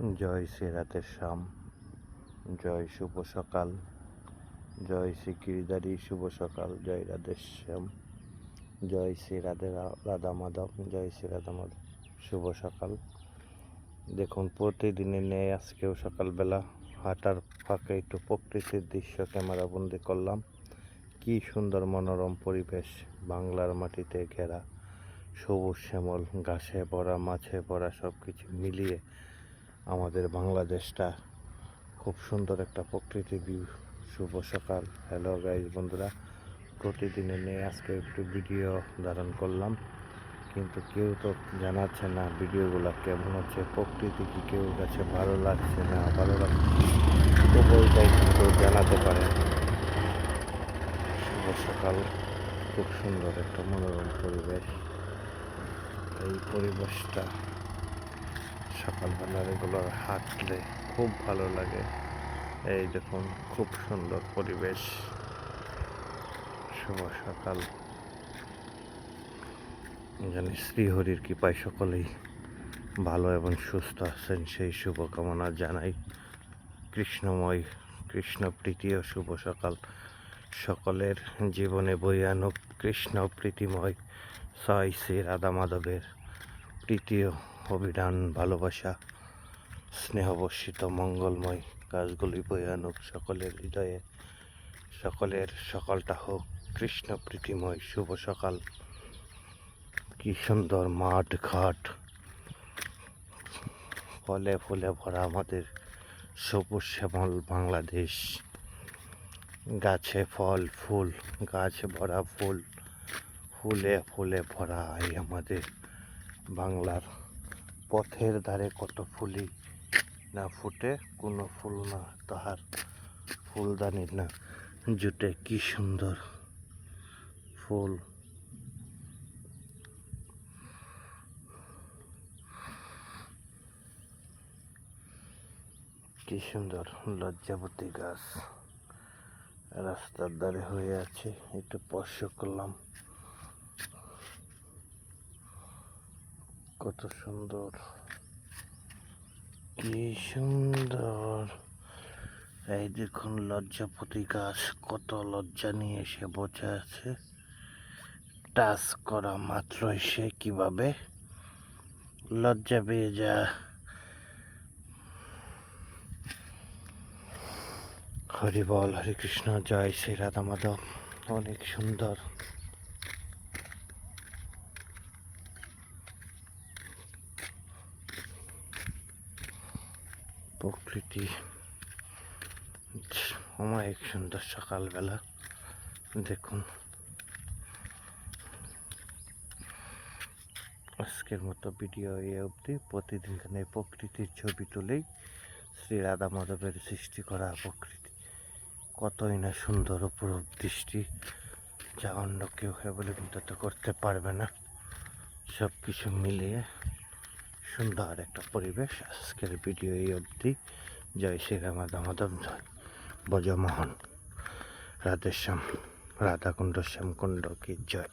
জয় শ্রী রাধের শ্যাম, জয় শুভ সকাল, জয় শ্রী গিরিধারী শুভ সকাল, জয় রাধের শ্যাম, জয় শ্রী রাধা মাধব, জয় শ্রী রাধা মাধব শুভ সকাল। দেখুন প্রতিদিনের ন্যায় আজকেও সকালবেলা হাঁটার ফাঁকে একটু প্রকৃতির দৃশ্য ক্যামেরা বন্দি করলাম। কি সুন্দর মনোরম পরিবেশ, বাংলার মাটিতে ঘেরা সবুজ শ্যামল, ঘাসে ভরা, মাছে ভরা, সব কিছু মিলিয়ে আমাদের বাংলাদেশটা খুব সুন্দর একটা প্রকৃতি ভিউ। শুভ সকাল। হ্যালো গাইজ বন্ধুরা, প্রতিদিনের নিয়ে আজকে একটু ভিডিও ধারণ করলাম, কিন্তু কেউ তো জানাচ্ছে না ভিডিওগুলো কেমন হচ্ছে, প্রকৃতি কি কেউ কাছে ভালো লাগছে না ভালো লাগছে, তো বইটাই কিন্তু জানাতে পারে। শুভ সকাল, খুব সুন্দর একটা মনোরম পরিবেশ। এই পরিবেশটা সকালবেলা রেগুলার হাঁটলে খুব ভালো লাগে। এই দেখুন খুব সুন্দর পরিবেশ। শুভ সকাল। জানি শ্রীহরির কৃপায় সকলেই ভালো এবং সুস্থ আছেন, সেই শুভকামনা জানাই। কৃষ্ণময়, কৃষ্ণ প্রীতিও শুভ সকাল। সকলের জীবনে বয়ে আনুক কৃষ্ণ প্রীতিময় সাই শ্রী রাধা মাধবের প্রীতিও অবিরাম ভালোবাসা, স্নেহবর্ষিত মঙ্গলময় কাজগুলি বয়ে আনুক সকলের হৃদয়ে। সকলের সকালটা হোক কৃষ্ণ প্রীতিময়। শুভ সকাল। কি সুন্দর মাঠ ঘাট, ফলে ফুলে ভরা আমাদের সবুজ শ্যামল বাংলাদেশ। গাছে ফল ফুল, গাছ ভরা ফুল, ফুলে ফুলে ভরা এই আমাদের বাংলার পথের ধারে কত ফুলই না ফুটে, কোনো ফুল না তাহার ফুলদানি না জুটে। কি সুন্দর ফুল, কি সুন্দর লজ্জাবতী গাছ রাস্তার ধারে হয়ে আছে, একটু স্পর্শ করলাম, কত সুন্দর, কি সুন্দর। এই দেখুন লজ্জাপতি গাছ, কত লজ্জা নিয়ে সে বসে আছে। টাচ করা মাত্রই সে কিভাবে লজ্জা পেয়ে যায়। হরি বল, হরে কৃষ্ণ, জয় শ্রী রাধা মাধব। অনেক সুন্দর প্রকৃতি, অনেক সুন্দর সকালবেলা। দেখুন আজকের মতো ভিডিও এই অবধি। প্রতিদিন এই প্রকৃতির ছবি তুলেই শ্রী রাধা মাধবের সৃষ্টি করা প্রকৃতি কতই না সুন্দর অপরূপ দৃষ্টি, যা অন্য কেউ অবলম্বিত করতে পারবে না। সব কিছু মিলিয়ে সুন্দর একটা পরিবেশ। আজকের ভিডিও এই অবধি। জয় শ্রী রাধা মাধব, জয় ব্রজমোহন, রাধেশ্যাম, রাধাকুণ্ড শ্যামকুণ্ড কি জয়।